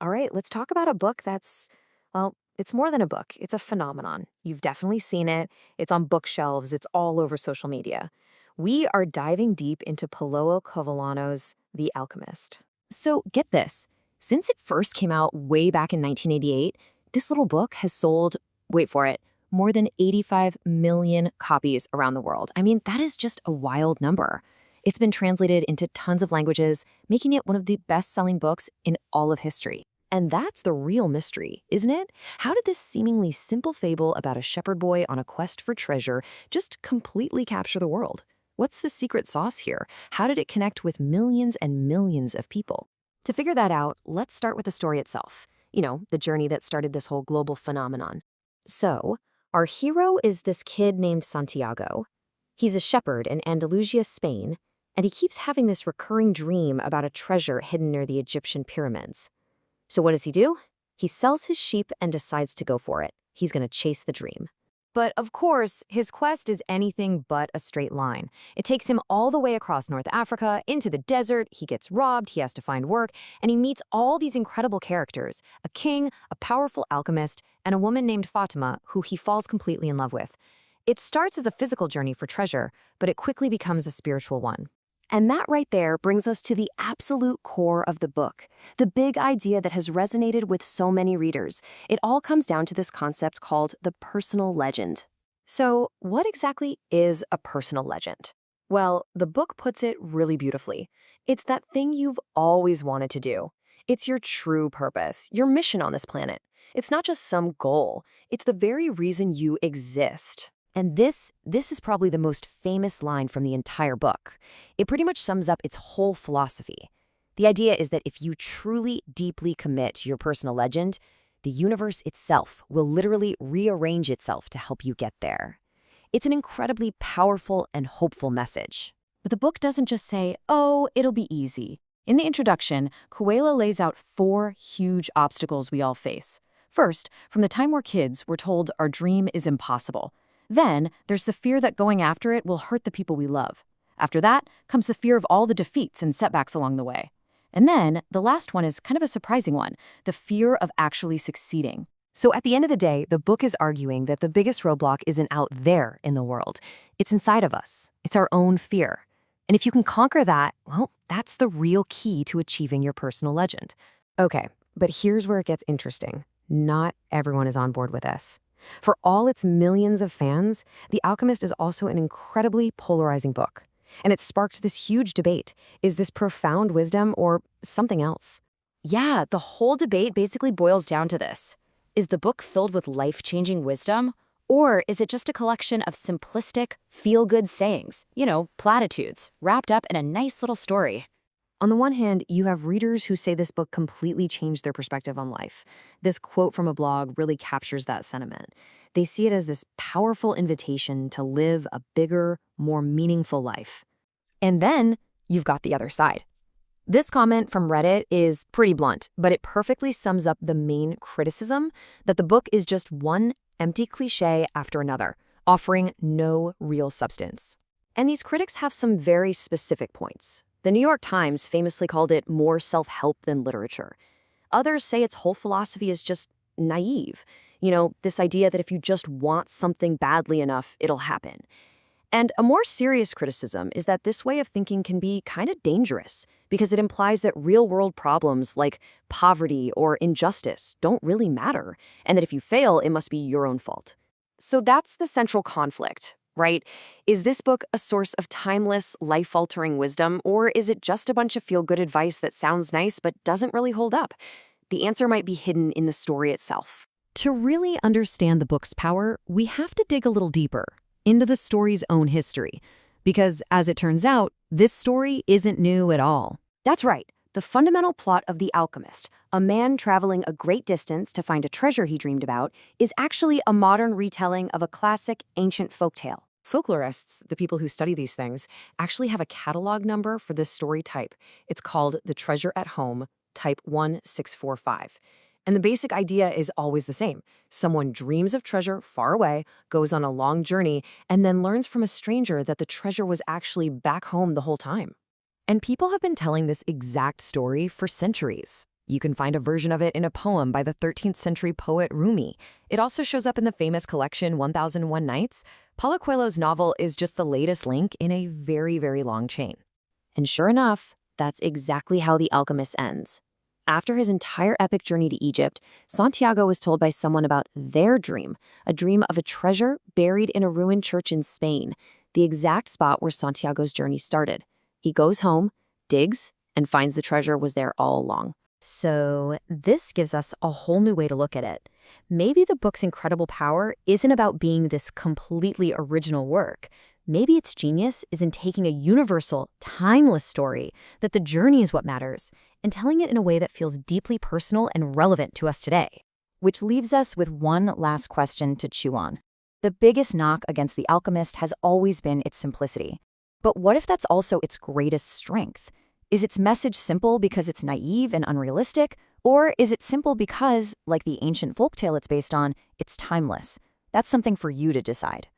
All right, let's talk about a book that's, well, it's more than a book. It's a phenomenon. You've definitely seen it. It's on bookshelves. It's all over social media. We are diving deep into Paulo Coelho's The Alchemist. So get this. Since it first came out way back in 1988, this little book has sold, wait for it, more than 85 million copies around the world. I mean, that is just a wild number. It's been translated into tons of languages, making it one of the best-selling books in all of history. And that's the real mystery, isn't it? How did this seemingly simple fable about a shepherd boy on a quest for treasure just completely capture the world? What's the secret sauce here? How did it connect with millions and millions of people? To figure that out, let's start with the story itself. The journey that started this whole global phenomenon. So, our hero is this kid named Santiago. He's a shepherd in Andalusia, Spain, and he keeps having this recurring dream about a treasure hidden near the Egyptian pyramids. So what does he do? He sells his sheep and decides to go for it. He's going to chase the dream. But of course, his quest is anything but a straight line. It takes him all the way across North Africa, into the desert, he gets robbed, he has to find work, and he meets all these incredible characters, a king, a powerful alchemist, and a woman named Fatima, who he falls completely in love with. It starts as a physical journey for treasure, but it quickly becomes a spiritual one. And that right there brings us to the absolute core of the book, the big idea that has resonated with so many readers. It all comes down to this concept called the personal legend. So, what exactly is a personal legend? Well, the book puts it really beautifully. It's that thing you've always wanted to do. It's your true purpose, your mission on this planet. It's not just some goal, it's the very reason you exist. And this is probably the most famous line from the entire book. It pretty much sums up its whole philosophy. The idea is that if you truly, deeply commit to your personal legend, the universe itself will literally rearrange itself to help you get there. It's an incredibly powerful and hopeful message. But the book doesn't just say, oh, it'll be easy. In the introduction, Coelho lays out 4 huge obstacles we all face. First, from the time we're kids, we're told our dream is impossible. Then, there's the fear that going after it will hurt the people we love. After that comes the fear of all the defeats and setbacks along the way. And then, the last one is kind of a surprising one, the fear of actually succeeding. So at the end of the day, the book is arguing that the biggest roadblock isn't out there in the world. It's inside of us. It's our own fear. And if you can conquer that, well, that's the real key to achieving your personal legend. Okay, but here's where it gets interesting. Not everyone is on board with this. For all its millions of fans, The Alchemist is also an incredibly polarizing book. And it sparked this huge debate. Is this profound wisdom or something else? Yeah, the whole debate basically boils down to this. Is the book filled with life-changing wisdom? Or is it just a collection of simplistic, feel-good sayings, platitudes, wrapped up in a nice little story? On the one hand, you have readers who say this book completely changed their perspective on life. This quote from a blog really captures that sentiment. They see it as this powerful invitation to live a bigger, more meaningful life. And then you've got the other side. This comment from Reddit is pretty blunt, but it perfectly sums up the main criticism that the book is just one empty cliche after another, offering no real substance. And these critics have some very specific points. The New York Times famously called it more self-help than literature. Others say its whole philosophy is just naive. This idea that if you just want something badly enough, it'll happen. And a more serious criticism is that this way of thinking can be kind of dangerous because it implies that real-world problems like poverty or injustice don't really matter, and that if you fail, it must be your own fault. So that's the central conflict. Right? Is this book a source of timeless, life-altering wisdom, or is it just a bunch of feel-good advice that sounds nice but doesn't really hold up? The answer might be hidden in the story itself. To really understand the book's power, we have to dig a little deeper into the story's own history, because, as it turns out, this story isn't new at all. That's right. The fundamental plot of The Alchemist, a man traveling a great distance to find a treasure he dreamed about, is actually a modern retelling of a classic ancient folktale. Folklorists, the people who study these things, actually have a catalog number for this story type. It's called The Treasure at Home, type 1645. And the basic idea is always the same. Someone dreams of treasure far away, goes on a long journey, and then learns from a stranger that the treasure was actually back home the whole time. And people have been telling this exact story for centuries. You can find a version of it in a poem by the 13th century poet Rumi. It also shows up in the famous collection 1001 Nights. Paulo Coelho's novel is just the latest link in a very, very long chain. And sure enough, that's exactly how The Alchemist ends. After his entire epic journey to Egypt, Santiago was told by someone about their dream, a dream of a treasure buried in a ruined church in Spain, the exact spot where Santiago's journey started. He goes home, digs, and finds the treasure was there all along. So this gives us a whole new way to look at it. Maybe the book's incredible power isn't about being this completely original work. Maybe its genius is in taking a universal, timeless story, that the journey is what matters, and telling it in a way that feels deeply personal and relevant to us today. Which leaves us with one last question to chew on. The biggest knock against The Alchemist has always been its simplicity. But what if that's also its greatest strength? Is its message simple because it's naive and unrealistic? Or is it simple because, like the ancient folktale it's based on, it's timeless? That's something for you to decide.